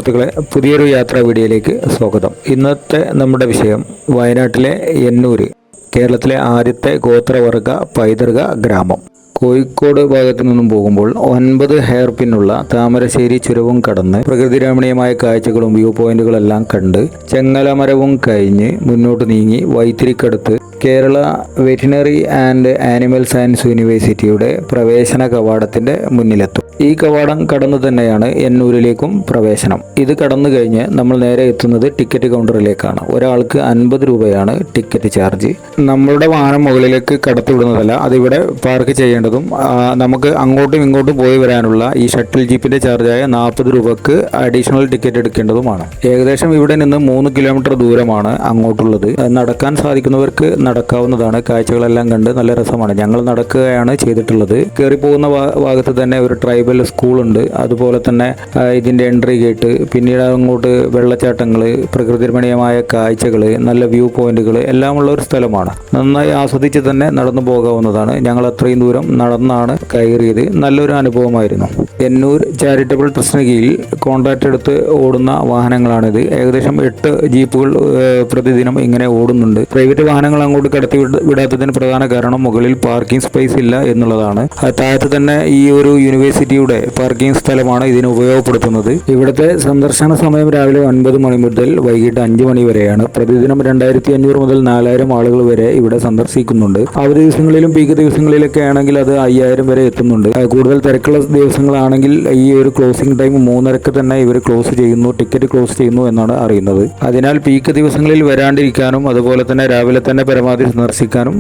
സുഹൃത്തുക്കളെ, പുതിയൊരു യാത്രാ വീഡിയോയിലേക്ക് സ്വാഗതം. ഇന്നത്തെ നമ്മുടെ വിഷയം വയനാട്ടിലെ എന്നൂര്, കേരളത്തിലെ ആദ്യത്തെ ഗോത്രവർഗ പൈതൃക ഗ്രാമം. കോഴിക്കോട് ഭാഗത്തു നിന്നും പോകുമ്പോൾ 9 ഹെയർ പിന്നുള്ള താമരശ്ശേരി ചുരവും കടന്ന് പ്രകൃതി രമണീയമായ കാഴ്ചകളും വ്യൂ പോയിന്റുകളെല്ലാം കണ്ട് ചെങ്ങലമരവും കഴിഞ്ഞ് മുന്നോട്ട് നീങ്ങി വൈത്തിരിക്കടുത്ത് Kerala veterinary and animal science യൂണിവേഴ്സിറ്റിയുടെ പ്രവേശന കവാടത്തിന്റെ മുന്നിലെത്തും. ഈ കവാടം കടന്നു തന്നെയാണ് എന്നൂരിലേക്കും പ്രവേശനം. ഇത് കടന്നു കഴിഞ്ഞ് നമ്മൾ നേരെ എത്തുന്നത് ടിക്കറ്റ് കൗണ്ടറിലേക്കാണ്. ഒരാൾക്ക് 50 രൂപയാണ് ടിക്കറ്റ് ചാർജ്. നമ്മളുടെ വാഹനം മുകളിലേക്ക് കടത്തിവിടുന്നതല്ല, അതിവിടെ പാർക്ക് ചെയ്യേണ്ടതും നമുക്ക് അങ്ങോട്ടും ഇങ്ങോട്ടും പോയി വരാനുള്ള ഈ ഷട്ടിൽ ജീപ്പിന്റെ ചാർജായ 40 രൂപക്ക് അഡീഷണൽ ടിക്കറ്റ് എടുക്കേണ്ടതുമാണ്. ഏകദേശം ഇവിടെ നിന്ന് 3 കിലോമീറ്റർ ദൂരമാണ് അങ്ങോട്ടുള്ളത്. നടക്കാൻ സാധിക്കുന്നവർക്ക് നടക്കാവുന്നതാണ്. കാഴ്ചകളെല്ലാം കണ്ട് നല്ല രസമാണ്. ഞങ്ങൾ നടക്കുകയാണ് ചെയ്തിട്ടുള്ളത്. കയറിപ്പോകുന്ന ഭാഗത്ത് തന്നെ ഒരു ട്രൈബൽ സ്കൂളുണ്ട്. അതുപോലെ തന്നെ ഇതിന്റെ എൻട്രി ഗേറ്റ്, പിന്നീട് അങ്ങോട്ട് വെള്ളച്ചാട്ടങ്ങൾ, പ്രകൃതി രമണീയമായ കാഴ്ചകൾ, നല്ല വ്യൂ പോയിന്റുകൾ എല്ലാം ഉള്ള ഒരു സ്ഥലമാണ്. നന്നായി ആസ്വദിച്ച് തന്നെ നടന്നു പോകാവുന്നതാണ്. ഞങ്ങൾ അത്രയും ദൂരം നടന്നാണ് കയറിയത്. നല്ലൊരു അനുഭവമായിരുന്നു. എന്നൂർ ചാരിറ്റബിൾ ട്രസ്റ്റിന് കീഴിൽ കോൺട്രാക്ട് എടുത്ത് ഓടുന്ന വാഹനങ്ങളാണിത്. ഏകദേശം 8 ജീപ്പുകൾ പ്രതിദിനം ഇങ്ങനെ ഓടുന്നുണ്ട്. പ്രൈവറ്റ് വാഹനങ്ങൾ അങ്ങോട്ട് കടത്തി വിടാത്തതിന് പ്രധാന കാരണം മുകളിൽ പാർക്കിംഗ് സ്പേസ് ഇല്ല എന്നുള്ളതാണ്. താഴത്ത് തന്നെ ഈ ഒരു യൂണിവേഴ്സിറ്റിയുടെ പാർക്കിംഗ് സ്ഥലമാണ് ഇതിന് ഉപയോഗപ്പെടുത്തുന്നത്. ഇവിടുത്തെ സന്ദർശന സമയം രാവിലെ 9 മണി മുതൽ വൈകിട്ട് 5 മണി വരെയാണ്. പ്രതിദിനം 2500 മുതൽ 4000 ആളുകൾ വരെ ഇവിടെ സന്ദർശിക്കുന്നുണ്ട്. അവധി ദിവസങ്ങളിലും പീക്ക് ദിവസങ്ങളിലൊക്കെ ആണെങ്കിൽ അത് 5000 വരെ എത്തുന്നുണ്ട്. കൂടുതൽ തിരക്കുള്ള ദിവസങ്ങളാണെങ്കിൽ ഈ ഒരു ക്ലോസിംഗ് ടൈം 3:30 തന്നെ ഇവർ ക്ലോസ് ചെയ്യുന്നു, ടിക്കറ്റ് ക്ലോസ് ചെയ്യുന്നു എന്നാണ് അറിയുന്നത്. അതിനാൽ പീക്ക് ദിവസങ്ങളിൽ വരാണ്ടിരിക്കാനും അതുപോലെ തന്നെ രാവിലെ തന്നെ പരമാവധി സന്ദർശിക്കാനും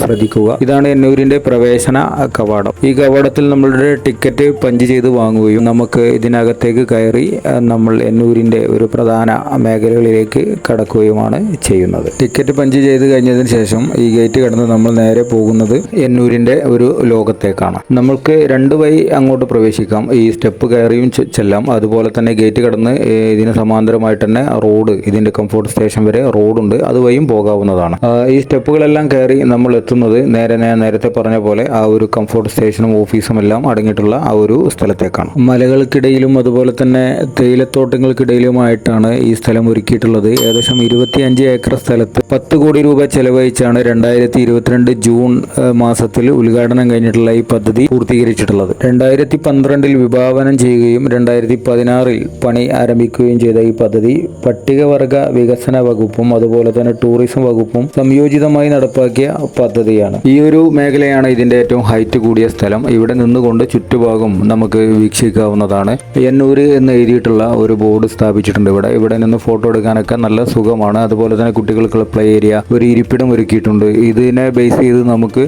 ശ്രദ്ധിക്കുക. ഇതാണ് എന്നൂരിന്റെ പ്രവേശന കവാടം. ഈ കവാടത്തിൽ നമ്മളുടെ ടിക്കറ്റ് പഞ്ച് ചെയ്ത് വാങ്ങുകയും നമുക്ക് ഇതിനകത്തേക്ക് കയറി നമ്മൾ എന്നൂരിന്റെ ഒരു പ്രധാന മേഖലകളിലേക്ക് കടക്കുകയുമാണ് ചെയ്യുന്നത്. ടിക്കറ്റ് പഞ്ച് ചെയ്ത് കഴിഞ്ഞതിന് ശേഷം ഈ ഗേറ്റ് കടന്ന് നമ്മൾ നേരെ പോകുന്നത് എന്നൂരിന്റെ ഒരു ലോകത്തേക്കാണ്. നമ്മൾക്ക് 2 വഴി അങ്ങോട്ട് പ്രവേശിക്കാം. ഈ സ്റ്റെപ്പ് കയറിയും ചെല്ലാം. അതുപോലെ തന്നെ ഗേറ്റ് കടന്ന് ഇതിന് സമാന്തരമായിട്ട് തന്നെ റോഡ്, ഇതിന്റെ കംഫോർട്ട് സ്റ്റേഷൻ വരെ റോഡുണ്ട്, അതുവഴിയും പോകാവുന്നതാണ്. ഈ സ്റ്റെപ്പുകളെല്ലാം കയറി നമ്മൾ എത്തുന്നത് നേരത്തെ പറഞ്ഞ പോലെ ആ ഒരു കംഫോർട്ട് സ്റ്റേഷനും ഓഫീസും എല്ലാം അടങ്ങിയിട്ടുള്ള ആ ഒരു സ്ഥലത്തേക്കാണ്. മലകൾക്കിടയിലും അതുപോലെ തന്നെ തേയിലത്തോട്ടങ്ങൾക്കിടയിലുമായിട്ടാണ് ഈ സ്ഥലം ഒരുക്കിയിട്ടുള്ളത്. ഏകദേശം 25 ഏക്കർ സ്ഥലത്ത് 10 കോടി രൂപ ചെലവഴിച്ചാണ് 2022 ജൂൺ മാസത്തിൽ ഉദ്ഘാടനം കഴിഞ്ഞിട്ടുള്ള ഈ പദ്ധതി പൂർത്തീകരിച്ചിട്ടുള്ളത്. 2012 വിഭാവനം ചെയ്യുകയും 2016 പണി ആരംഭിക്കുകയും ചെയ്ത ഈ പദ്ധതി പട്ടികവർഗ വികസന വകുപ്പും അതുപോലെ തന്നെ ടൂറിസം വകുപ്പും സംയോജിതമായി നടപ്പാക്കിയ പദ്ധതിയാണ്. ഈ ഒരു മേഖലയാണ് ഇതിന്റെ ഏറ്റവും ഹൈറ്റ് കൂടിയ സ്ഥലം. ഇവിടെ നിന്നുകൊണ്ട് ചുറ്റുഭാഗം നമുക്ക് വീക്ഷിക്കാവുന്നതാണ്. എന്നൂര് എന്ന് എഴുതിയിട്ടുള്ള ഒരു ബോർഡ് സ്ഥാപിച്ചിട്ടുണ്ട്. ഇവിടെ നിന്ന് ഫോട്ടോ എടുക്കാനൊക്കെ നല്ല സുഖമാണ്. അതുപോലെ തന്നെ കുട്ടികൾക്കുള്ള പ്ലേ ഏരിയ, ഒരു ഇരിപ്പിടം ഒരുക്കിയിട്ടുണ്ട്. ഇതിനെ ബേസ് ചെയ്ത് നമുക്ക്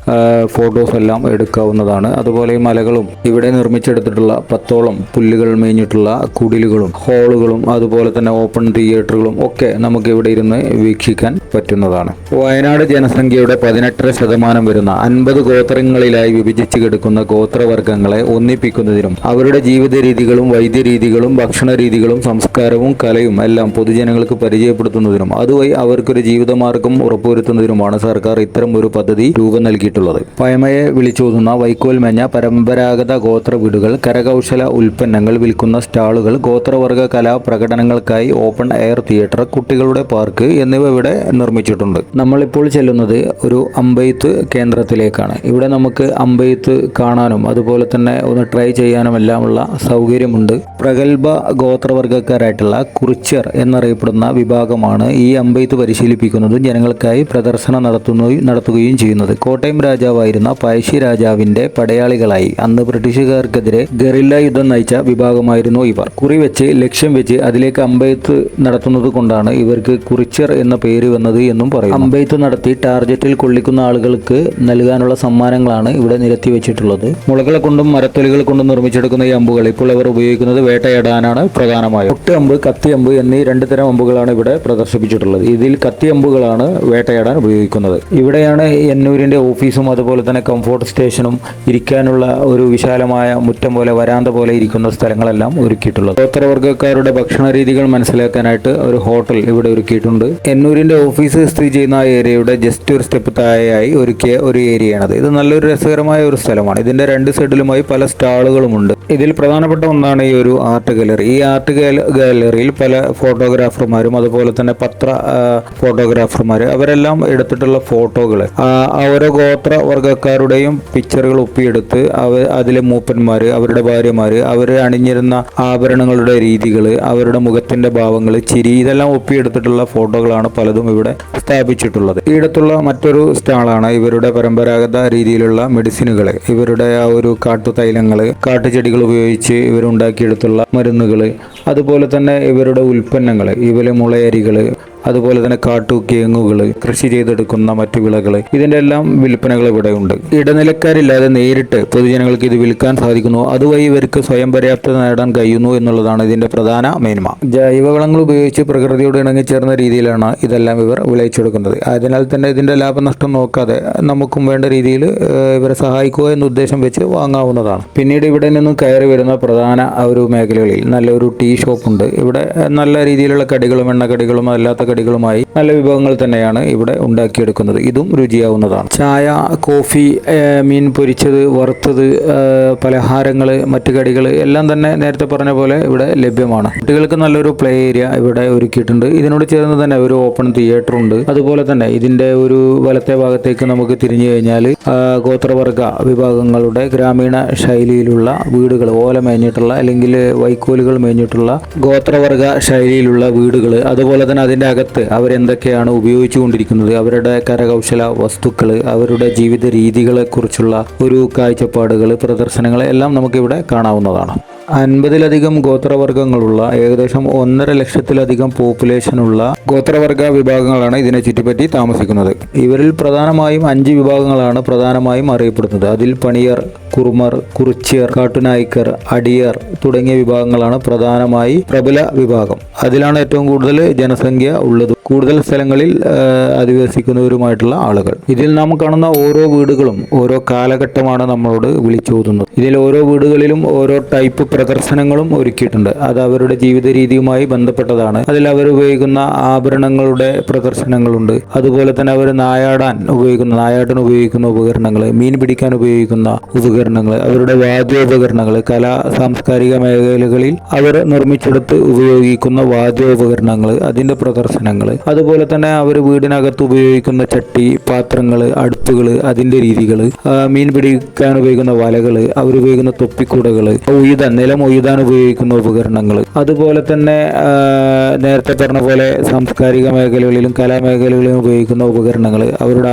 ഫോട്ടോസ് എല്ലാം എടുക്കാവുന്നതാണ്. അതുപോലെ ഈ മലകളും ഇവിടെ നിർമ്മിച്ചെടുത്തിട്ടുള്ള 10ഓളം പുല്ലുകൾ മേഞ്ഞിട്ടുള്ള കുടിലുകളും ഹാളുകളും അതുപോലെ തന്നെ ഓപ്പൺ തിയേറ്ററുകളും ഒക്കെ നമുക്ക് ഇവിടെ ഇരുന്ന് വീക്ഷിക്കാൻ പറ്റുന്നതാണ്. വയനാട് ജനസംഖ്യയുടെ 18% വരുന്ന 50 ഗോത്രങ്ങളിലായി വിഭജിച്ച് കിടക്കുന്ന ഗോത്രവർഗങ്ങളെ ഒന്നിപ്പിക്കുന്നതിനും അവരുടെ ജീവിത രീതികളും വൈദ്യരീതികളും ഭക്ഷണ രീതികളും സംസ്കാരവും കലയും എല്ലാം പൊതുജനങ്ങൾക്ക് പരിചയപ്പെടുത്തുന്നതിനും അതുവഴി അവർക്കൊരു ജീവിതമാർഗം ഉറപ്പുവരുത്തുന്നതിനുമാണ് സർക്കാർ ഇത്തരം ഒരു പദ്ധതി രൂപം നൽകിയിട്ടുള്ളത്. പഴമയെ വിളിച്ചോതുന്ന വൈക്കോൽ മേഞ്ഞ പരമ്പരാഗത ഗോത്ര വീടുകൾ, കരകൗശല ഉൽപ്പന്നങ്ങൾ വിൽക്കുന്ന സ്റ്റാളുകൾ, ഗോത്രവർഗ കലാ പ്രകടനങ്ങൾക്കായി ഓപ്പൺ എയർ തിയേറ്റർ, കുട്ടികളുടെ പാർക്ക് എന്നിവ ഇവിടെ നിർമ്മിച്ചിട്ടുണ്ട്. നമ്മളിപ്പോൾ ചെല്ലുന്നത് ഒരു അമ്പെയ്ത്ത് കേന്ദ്രത്തിലേക്കാണ്. ഇവിടെ നമുക്ക് അമ്പെയ്ത്ത് കാണാനും അതുപോലെ തന്നെ ഒന്ന് ട്രൈ ചെയ്യാനും എല്ലാമുള്ള സൗകര്യമുണ്ട്. പ്രഗത്ഭ ഗോത്രവർഗക്കാരായിട്ടുള്ള കുറിച്യർ എന്നറിയപ്പെടുന്ന വിഭാഗമാണ് ഈ അമ്പെയ്ത്ത് പരിശീലിപ്പിക്കുന്നതും ജനങ്ങൾക്കായി പ്രദർശനം നടത്തുകയും ചെയ്യുന്നത്. കോട്ടയം രാജാവായിരുന്ന പഴശ്ശി രാജാവിന്റെ പടയാളികളായി അന്ന് ബ്രിട്ടീഷുകാർക്കെതിരെ ഗറില്ല യുദ്ധം നയിച്ച വിഭാഗമായിരുന്നു ഇവർ. കുറി വെച്ച് ലക്ഷ്യം വെച്ച് അതിലേക്ക് അമ്പെയ്ത്ത് നടത്തുന്നത് കൊണ്ടാണ് ഇവർക്ക് കുറിച്യർ എന്ന പേര് വന്നത് എന്നും പറയും. അമ്പെയ്ത്ത് നടത്തി ടാർജറ്റിൽ കൊള്ളിക്കുന്ന ആളുകൾക്ക് നൽകാനുള്ള സമ്മാനങ്ങളാണ് ഇവിടെ നിരത്തി വെച്ചിട്ടുള്ളത്. മുളകളെ കൊണ്ടും മരത്തൊലികൾ കൊണ്ടും നിർമ്മിച്ചെടുക്കുന്ന ഈ അമ്പുകൾ ഇപ്പോൾ അവർ ഉപയോഗിക്കുന്നത് വേട്ടയാടാനാണ് പ്രധാനമായും. ഒട്ട് അമ്പ്, കത്തി അമ്പ് എന്നീ 2 തരം അമ്പുകളാണ് ഇവിടെ പ്രദർശിപ്പിച്ചിട്ടുള്ളത്. ഇതിൽ കത്തി അമ്പുകളാണ് വേട്ടയാടാൻ ഉപയോഗിക്കുന്നത്. ഇവിടെയാണ് എന്നൂരിന്റെ ഓഫീസും അതുപോലെ തന്നെ കംഫോർട്ട് സ്റ്റേഷനും ഇരിക്കാനുള്ള ഒരു വിശാലമായ മുറ്റം പോലെ വരാന്ത പോലെ ഇരിക്കുന്ന സ്ഥലങ്ങളെല്ലാം ഒരുക്കിയിട്ടുള്ളത്. ഗോത്രവർഗ്ഗക്കാരുടെ ഭക്ഷണ രീതികൾ മനസ്സിലാക്കാനായിട്ട് ഒരു ഹോട്ടൽ ഇവിടെ ഒരുക്കിയിട്ടുണ്ട്. എന്നൂരിന്റെ ഓഫീസ് സ്ഥിതി ചെയ്യുന്ന ആ ഏരിയയുടെ ജസ്റ്റ് ഒരു സ്റ്റെപ്പ് താഴെയായി ഒരുക്കിയ ഒരു ഏരിയയാണത്. ഇത് നല്ലൊരു രസകരമായ ഒരു സ്ഥലമാണ്. ഇതിന്റെ രണ്ട് സൈഡിലുമായി പല സ്റ്റാളുകളുമുണ്ട്. ഇതിൽ പ്രധാനപ്പെട്ട ഒന്നാണ് ഈ ഒരു ആർട്ട് ഗാലറി. ഈ ആർട്ട് ഗാലറിയിൽ പല ഫോട്ടോഗ്രാഫർമാരും അതുപോലെ തന്നെ പത്ര ഫോട്ടോഗ്രാഫർമാർ അവരെല്ലാം എടുത്തിട്ടുള്ള ഫോട്ടോകൾ ഓരോ ഗോത്ര വർഗ്ഗക്കാരുടെയും പിക്ചറുകൾ ഒപ്പിയെടുത്ത് അതിലെ മൂപ്പന്മാർ, അവരുടെ ഭാര്യമാർ, അവർ അണിഞ്ഞിരുന്ന ആഭരണങ്ങളുടെ രീതികൾ, അവരുടെ മുഖത്തിന്റെ ഭാവങ്ങൾ, ചിരി, ഇതെല്ലാം ഒപ്പിയെടുത്തിട്ടുള്ള ഫോട്ടോകളാണ് പലതും ഇവിടെ സ്ഥാപിച്ചിട്ടുള്ളത്. ഈടത്തുള്ള മറ്റൊരു സ്റ്റാളാണ് ഇവരുടെ പരമ്പരാഗത രീതിയിലുള്ള മെഡിസിനുകൾ, ഇവരുടെ ആ ഒരു കാട്ടുതൈലങ്ങൾ, കാട്ടുചെടികൾ ഉപയോഗിച്ച് ഇവരുണ്ടാക്കിയെടുത്തുള്ള മരുന്നുകൾ, അതുപോലെ തന്നെ ഇവരുടെ ഉൽപ്പന്നങ്ങൾ, ഇവരെ മുളയരികൾ, അതുപോലെ തന്നെ കാട്ടുകിഴങ്ങുകൾ, കൃഷി ചെയ്തെടുക്കുന്ന മറ്റു വിളകൾ, ഇതിൻ്റെ എല്ലാം വിൽപ്പനകൾ ഇവിടെ ഉണ്ട്. ഇടനിലക്കാരില്ലാതെ നേരിട്ട് പൊതുജനങ്ങൾക്ക് ഇത് വിൽക്കാൻ സാധിക്കുന്നു. അതുവഴി ഇവർക്ക് സ്വയം പര്യാപ്തത നേടാൻ കഴിയുന്നു എന്നുള്ളതാണ് ഇതിന്റെ പ്രധാന മേന്മ. ജൈവവളങ്ങൾ ഉപയോഗിച്ച് പ്രകൃതിയോട് ഇണങ്ങിച്ചേർന്ന രീതിയിലാണ് ഇതെല്ലാം ഇവർ വിളയിച്ചെടുക്കുന്നത്. അതിനാൽ തന്നെ ഇതിന്റെ ലാഭനഷ്ടം നോക്കാതെ നമുക്കും വേണ്ട രീതിയിൽ ഇവരെ സഹായിക്കുക എന്ന ഉദ്ദേശം വെച്ച് വാങ്ങാവുന്നതാണ്. പിന്നീട് ഇവിടെ നിന്നും കയറി വരുന്ന പ്രധാന ഒരു മേഖലകളിൽ നല്ലൊരു ടീ ഷോപ്പ് ഉണ്ട്. ഇവിടെ നല്ല രീതിയിലുള്ള കടികളും എണ്ണക്കടികളും അല്ലാത്ത കടികളുമായി നല്ല വിഭവങ്ങൾ തന്നെയാണ് ഇവിടെ ഉണ്ടാക്കിയെടുക്കുന്നത്. ഇതും രുചിയാവുന്നതാണ്. ചായ, കോഫി, മീൻ പൊരിച്ചത്, വറുത്തത്, പലഹാരങ്ങൾ, മറ്റു കടികൾ എല്ലാം തന്നെ നേരത്തെ പറഞ്ഞ പോലെ ഇവിടെ ലഭ്യമാണ്. കുട്ടികൾക്ക് നല്ലൊരു പ്ലേ ഏരിയ ഇവിടെ ഒരുക്കിയിട്ടുണ്ട്. ഇതിനോട് ചേർന്ന് തന്നെ ഒരു ഓപ്പൺ തിയേറ്റർ ഉണ്ട്. അതുപോലെ തന്നെ ഇതിന്റെ ഒരു വലത്തെ ഭാഗത്തേക്ക് നമുക്ക് തിരിഞ്ഞു കഴിഞ്ഞാൽ ഗോത്രവർഗ വിഭാഗങ്ങളുടെ ഗ്രാമീണ ശൈലിയിലുള്ള വീടുകൾ, ഓല മേഞ്ഞിട്ടുള്ള അല്ലെങ്കിൽ വൈക്കോലുകൾ മേഞ്ഞിട്ടുള്ള ഗോത്രവർഗ ശൈലിയിലുള്ള വീടുകൾ, അതുപോലെ തന്നെ അതിന്റെ അവരെന്തൊക്കെയാണ് ഉപയോഗിച്ചുകൊണ്ടിരിക്കുന്നത്, അവരുടെ കരകൗശല വസ്തുക്കൾ, അവരുടെ ജീവിത രീതികളെ കുറിച്ചുള്ള ഒരു കാഴ്ചപ്പാടുകൾ, പ്രദർശനങ്ങൾ എല്ലാം നമുക്കിവിടെ കാണാവുന്നതാണ്. 50ലധികം ഗോത്രവർഗ്ഗങ്ങളുള്ള ഏകദേശം 1.5 ലക്ഷത്തിലധികം പോപ്പുലേഷനുള്ള ഗോത്രവർഗ വിഭാഗങ്ങളാണ് ഇതിനെ ചുറ്റിപ്പറ്റി താമസിക്കുന്നത്. ഇവരിൽ പ്രധാനമായും 5 വിഭാഗങ്ങളാണ് പ്രധാനമായും അറിയപ്പെടുന്നത്. അതിൽ പണിയർ, കുറുമർ, കുറിച്യർ, കാട്ടുനായ്ക്കർ, അടിയർ തുടങ്ങിയ വിഭാഗങ്ങളാണ് പ്രധാനമായി പ്രബല വിഭാഗം. അതിലാണ് ഏറ്റവും കൂടുതൽ ജനസംഖ്യ ഉള്ളത്, കൂടുതൽ സ്ഥലങ്ങളിൽ അധിവസിക്കുന്നവരുമായിട്ടുള്ള ആളുകൾ. ഇതിൽ നാം കാണുന്ന ഓരോ വീടുകളും ഓരോ കാലഘട്ടമാണ് നമ്മളോട് വിളിച്ചോതുന്നത്. ഇതിൽ ഓരോ വീടുകളിലും ഓരോ ടൈപ്പ് പ്രദർശനങ്ങളും ഒരുക്കിയിട്ടുണ്ട്. അത് അവരുടെ ജീവിത രീതിയുമായി ബന്ധപ്പെട്ടതാണ്. അതിൽ അവർ ഉപയോഗിക്കുന്ന ആഭരണങ്ങളുടെ പ്രദർശനങ്ങളുണ്ട്. അതുപോലെ തന്നെ അവർ നായാട്ടിന് ഉപയോഗിക്കുന്ന ഉപകരണങ്ങൾ, മീൻ പിടിക്കാൻ ഉപയോഗിക്കുന്ന ഉപകരണങ്ങൾ, അവരുടെ വാദ്യോപകരണങ്ങൾ, കലാ സാംസ്കാരിക മേഖലകളിൽ അവർ നിർമ്മിച്ചെടുത്ത് ഉപയോഗിക്കുന്ന വാദ്യോപകരണങ്ങൾ, അതിന്റെ പ്രദർശനങ്ങൾ, അതുപോലെ തന്നെ അവർ വീടിനകത്ത് ഉപയോഗിക്കുന്ന ചട്ടി, പാത്രങ്ങൾ, അടുപ്പുകൾ, അതിന്റെ രീതികൾ, മീൻ പിടിക്കാൻ ഉപയോഗിക്കുന്ന വലകൾ, അവരുപയോഗിക്കുന്ന തൊപ്പിക്കൂടകൾ, നിലം ഉഴുതാൻ ഉപയോഗിക്കുന്ന ഉപകരണങ്ങൾ, അതുപോലെ തന്നെ നേരത്തെ പറഞ്ഞ പോലെ സാംസ്കാരിക മേഖലകളിലും കലാമേഖലകളിലും ഉപയോഗിക്കുന്ന ഉപകരണങ്ങൾ, അവരുടെ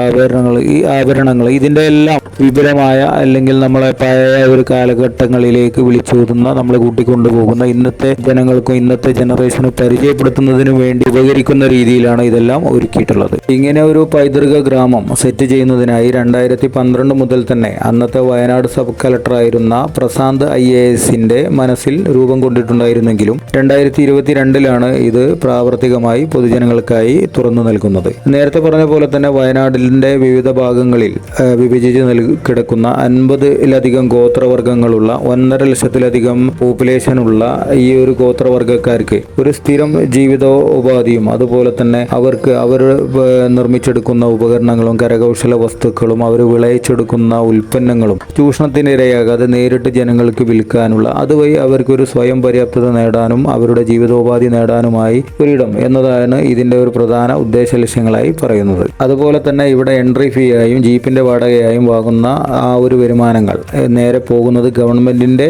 ആഭരണങ്ങൾ, ഇതിന്റെ എല്ലാം വിപുലമായ അല്ലെങ്കിൽ നമ്മളെ പഴയ ഒരു കാലഘട്ടങ്ങളിലേക്ക് വിളിച്ചോതുന്ന, നമ്മളെ കൂട്ടിക്കൊണ്ടുപോകുന്ന, ഇന്നത്തെ ജനങ്ങൾക്കും ഇന്നത്തെ ജനറേഷന് പരിചയപ്പെടുത്തുന്നതിനു വേണ്ടി ഉപകരിക്കുന്ന രീതിയിലാണ് ഇതെല്ലാം ഒരുക്കിയിട്ടുള്ളത്. ഇങ്ങനെ ഒരു പൈതൃക ഗ്രാമം സെറ്റ് ചെയ്യുന്നതിനായി 2012 മുതൽ തന്നെ അന്നത്തെ വയനാട് സബ് കളക്ടറായിരുന്ന പ്രശാന്ത് IASന്റെ മനസ്സിൽ രൂപം കൊണ്ടിട്ടുണ്ടായിരുന്നെങ്കിലും 2022 ഇത് പ്രാവർത്തികമായി പൊതുജനങ്ങൾക്കായി തുറന്നു നൽകുന്നത്. നേരത്തെ പറഞ്ഞ പോലെ തന്നെ വയനാടിന്റെ വിവിധ ഭാഗങ്ങളിൽ വിഭജിച്ച് കിടക്കുന്ന 50ലധികം ഗോത്രവർഗ്ഗങ്ങളുള്ള 1.5 ലക്ഷത്തിലധികം പോപ്പുലേഷനുള്ള ഈ ഒരു ഗോത്രവർഗ്ഗക്കാർക്ക് ഒരു സ്ഥിരം ജീവിതോപാധിയും അതുപോലെ തന്നെ അവർക്ക് അവർ നിർമ്മിച്ചെടുക്കുന്ന ഉപകരണങ്ങളും കരകൗശല വസ്തുക്കളും അവർ വിളയിച്ചെടുക്കുന്ന ഉൽപ്പന്നങ്ങളും ചൂഷണത്തിനിരയാകാതെ നേരിട്ട് ജനങ്ങൾക്ക് വിൽക്കാനുള്ള, അതുവഴി അവർക്കൊരു സ്വയം പര്യാപ്തത നേടാനും അവരുടെ ജീവിതോപാധി നേടാനുമായി ഒരിടം എന്നതാണ് ഇതിന്റെ ഒരു പ്രധാന ഉദ്ദേശ ലക്ഷ്യങ്ങളായി പറയുന്നത്. അതുപോലെ തന്നെ ഇവിടെ എൻട്രി ഫീ ആയും ജീപ്പിന്റെ വാടകയായും വാങ്ങുന്ന ആ ഒരു വരുമാനങ്ങൾ നേരെ പോകുന്നത് ഗവൺമെന്റിന്റെ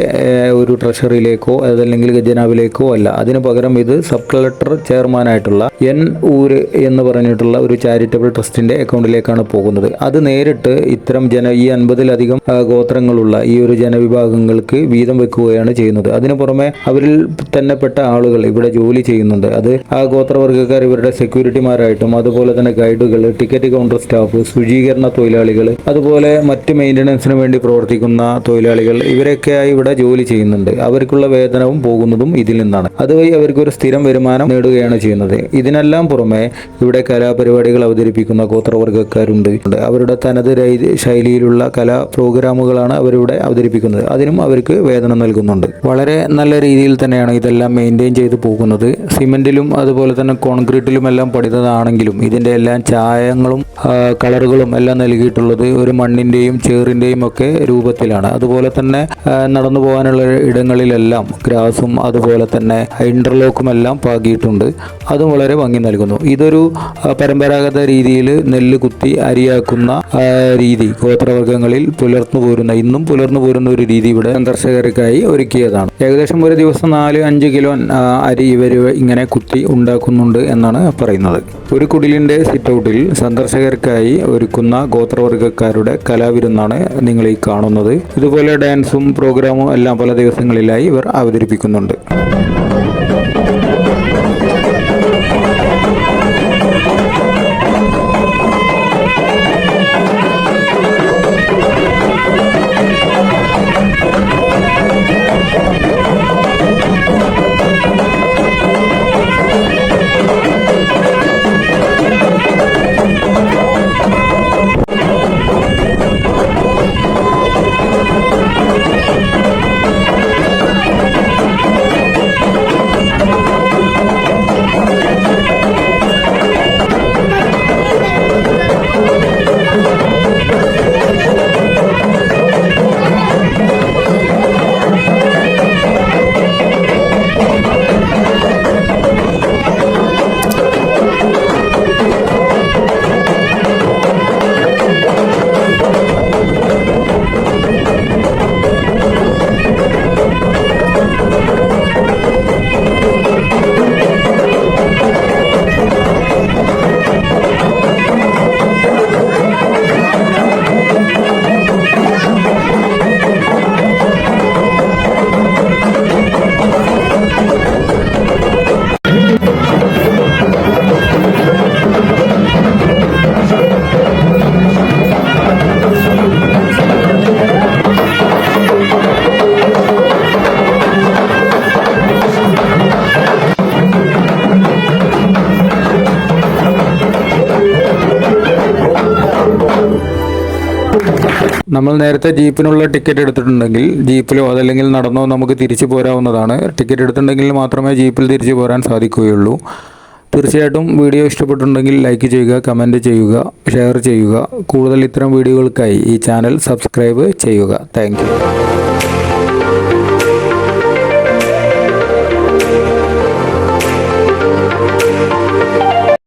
ഒരു ട്രഷറിയിലേക്കോ അതല്ലെങ്കിൽ ഖജനാവിലേക്കോ അല്ല. അതിനു പകരം ഇത് സബ് കളക്ടർ ചെയർമാനായിട്ടുള്ള എന്നൂർ എന്ന് പറഞ്ഞിട്ടുള്ള ഒരു ചാരിറ്റബിൾ ട്രസ്റ്റിന്റെ അക്കൗണ്ടിലേക്കാണ് പോകുന്നത്. അത് നേരിട്ട് ഇത്തരം ഈ 50ലധികം ഗോത്രങ്ങളുള്ള ഈ ഒരു ജനവിഭാഗങ്ങൾക്ക് വീതം വെക്കുകയാണ് ചെയ്യുന്നത്. അതിനു പുറമെ അവരിൽ തന്നെ പെട്ട ആളുകൾ ഇവിടെ ജോലി ചെയ്യുന്നുണ്ട്. അത് ആ ഗോത്രവർഗ്ഗക്കാർ ഇവരുടെ സെക്യൂരിറ്റിമാരായിട്ടും അതുപോലെ തന്നെ ഗൈഡുകൾ, ടിക്കറ്റ് കൗണ്ടർ സ്റ്റാഫ്, ശുചീകരണ തൊഴിലാളികൾ, അതുപോലെ മറ്റ് മെയിൻ്റനൻസിന് വേണ്ടി പ്രവർത്തിക്കുന്ന പ്രവർത്തിക്കുന്ന തൊഴിലാളികൾ ഇവരൊക്കെയായി ഇവിടെ ജോലി ചെയ്യുന്നുണ്ട്. അവർക്കുള്ള വേതനവും പോകുന്നതും ഇതിൽ നിന്നാണ്. അതുവഴി അവർക്കൊരു സ്ഥിരം വരുമാനം നേടുകയാണ് ചെയ്യുന്നത്. ഇതിനെല്ലാം പുറമെ ഇവിടെ കലാപരിപാടികൾ അവതരിപ്പിക്കുന്ന ഗോത്രവർഗ്ഗക്കാരുണ്ട്. അവരുടെ തനത് ശൈലിയിലുള്ള കലാ പ്രോഗ്രാമുകളാണ് അവരിവിടെ അവതരിപ്പിക്കുന്നത്. അതിനും അവർക്ക് വേതനം നൽകുന്നുണ്ട്. വളരെ നല്ല രീതിയിൽ തന്നെയാണ് ഇതെല്ലാം മെയിൻറ്റെയിൻ ചെയ്ത് പോകുന്നത്. സിമെന്റിലും അതുപോലെ തന്നെ കോൺക്രീറ്റിലും എല്ലാം പണിതതാണെങ്കിലും ഇതിൻ്റെ എല്ലാം ചായങ്ങളും കളറുകളും എല്ലാം നൽകിയിട്ടുള്ളത് ഒരു മണ്ണിൻ്റെയും ചേറിൻ്റെയും ഒക്കെ രൂപത്തിലാണ്. അതുപോലെ തന്നെ നടന്നു പോകാനുള്ള ഇടങ്ങളിലെല്ലാം ഗ്രാസും അതുപോലെ തന്നെ ഇന്റർലോക്കും എല്ലാം പാകിയിട്ടുണ്ട്. അതും വളരെ ഭംഗി നൽകുന്നു. ഇതൊരു പരമ്പരാഗത രീതിയിൽ നെല്ല് കുത്തി അരിയാക്കുന്ന രീതി ഗോത്രവർഗ്ഗങ്ങളിൽ ഇന്നും പുലർന്നു പോരുന്ന ഒരു രീതി ഇവിടെ സന്ദർശകർക്കായി ഒരുക്കിയതാണ്. ഏകദേശം ഒരു ദിവസം 4-5 കിലോ അരി ഇവർ ഇങ്ങനെ കുത്തി ഉണ്ടാക്കുന്നുണ്ട് എന്നാണ് പറയുന്നത്. ഒരു കുടിലിൻ്റെ സിറ്റൗട്ടിൽ സന്ദർശകർക്കായി ഒരുക്കുന്ന ഗോത്രവർഗ്ഗക്കാരുടെ കലാവിരുന്നാണ് നിങ്ങൾ ഈ കാണുന്നത്. ഇതുപോലെ ഡാൻസും പ്രോഗ്രാമും എല്ലാം പല ദിവസങ്ങളിലായി ഇവർ അവതരിപ്പിക്കുന്നുണ്ട്. നമ്മൾ നേരത്തെ ജീപ്പിനുള്ള ടിക്കറ്റ് എടുത്തിട്ടുണ്ടെങ്കിൽ ജീപ്പിലോ അതല്ലെങ്കിൽ നടന്നോ നമുക്ക് തിരിച്ചു പോരാവുന്നതാണ്. ടിക്കറ്റ് എടുത്തിട്ടുണ്ടെങ്കിൽ മാത്രമേ ജീപ്പിൽ തിരിച്ചു പോരാൻ സാധിക്കുകയുള്ളൂ. തീർച്ചയായിട്ടും വീഡിയോ ഇഷ്ടപ്പെട്ടിട്ടുണ്ടെങ്കിൽ ലൈക്ക് ചെയ്യുക, കമൻറ്റ് ചെയ്യുക, ഷെയർ ചെയ്യുക. കൂടുതൽ ഇത്തരം വീഡിയോകൾക്കായി ഈ ചാനൽ സബ്സ്ക്രൈബ് ചെയ്യുക. Thank you.